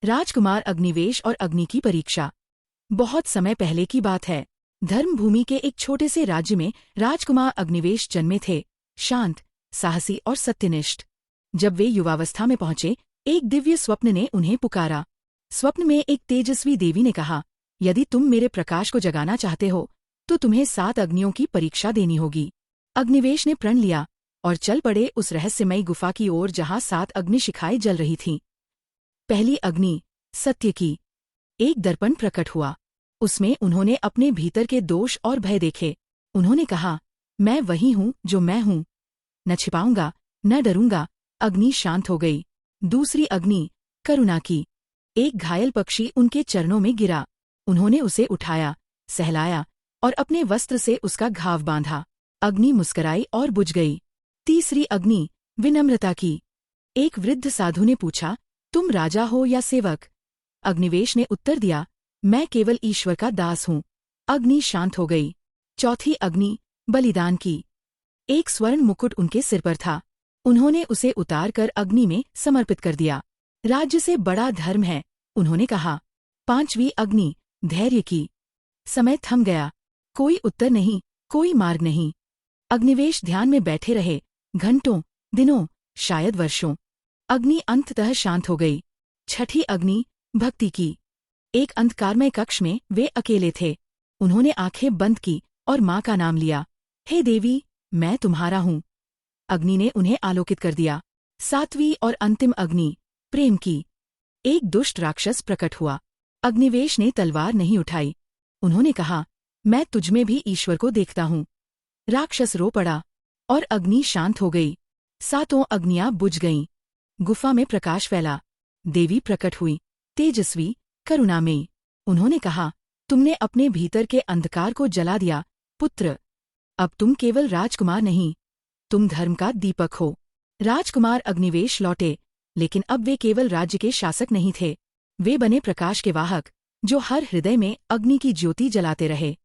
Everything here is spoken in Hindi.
राजकुमार अग्निवेश और अग्नि की परीक्षा। बहुत समय पहले की बात है। धर्मभूमि के एक छोटे से राज्य में राजकुमार अग्निवेश जन्मे थे, शांत, साहसी और सत्यनिष्ठ। जब वे युवावस्था में पहुंचे, एक दिव्य स्वप्न ने उन्हें पुकारा। स्वप्न में एक तेजस्वी देवी ने कहा, यदि तुम मेरे प्रकाश को जगाना चाहते हो तो तुम्हें 7 अग्नियों की परीक्षा देनी होगी। अग्निवेश ने प्रण लिया और चल पड़े उस रहस्यमयी गुफा की ओर जहां 7 अग्निशिखाएं जल रही थीं। पहली अग्नि, सत्य की। एक दर्पण प्रकट हुआ। उसमें उन्होंने अपने भीतर के दोष और भय देखे। उन्होंने कहा, मैं वही हूँ जो मैं हूँ, न छिपाऊंगा, न डरूंगा। अग्नि शांत हो गई। दूसरी अग्नि, करुणा की। एक घायल पक्षी उनके चरणों में गिरा। उन्होंने उसे उठाया, सहलाया और अपने वस्त्र से उसका घाव बांधा। अग्नि मुस्कराई और बुझ गई। तीसरी अग्नि, विनम्रता की। एक वृद्ध साधु ने पूछा, तुम राजा हो या सेवक? अग्निवेश ने उत्तर दिया, मैं केवल ईश्वर का दास हूँ। अग्नि शांत हो गई। चौथी अग्नि, बलिदान की। एक स्वर्ण मुकुट उनके सिर पर था। उन्होंने उसे उतार कर अग्नि में समर्पित कर दिया। राज्य से बड़ा धर्म है, उन्होंने कहा। पांचवी अग्नि, धैर्य की। समय थम गया। कोई उत्तर नहीं, कोई मार्ग नहीं। अग्निवेश ध्यान में बैठे रहे, घंटों, दिनों, शायद वर्षों। अग्नि अंततः शांत हो गई। छठी अग्नि, भक्ति की। एक अंधकारमय कक्ष में वे अकेले थे। उन्होंने आंखें बंद की और माँ का नाम लिया, हे देवी, मैं तुम्हारा हूँ। अग्नि ने उन्हें आलोकित कर दिया। सातवीं और अंतिम अग्नि, प्रेम की। एक दुष्ट राक्षस प्रकट हुआ। अग्निवेश ने तलवार नहीं उठाई। उन्होंने कहा, मैं तुझमें भी ईश्वर को देखता हूँ। राक्षस रो पड़ा और अग्नि शांत हो गई। 7 अग्नियां बुझ गईं। गुफा में प्रकाश फैला। देवी प्रकट हुई, तेजस्वी, करुणामयी। उन्होंने कहा, तुमने अपने भीतर के अंधकार को जला दिया, पुत्र। अब तुम केवल राजकुमार नहीं, तुम धर्म का दीपक हो। राजकुमार अग्निवेश लौटे, लेकिन अब वे केवल राज्य के शासक नहीं थे। वे बने प्रकाश के वाहक, जो हर हृदय में अग्नि की ज्योति जलाते रहे।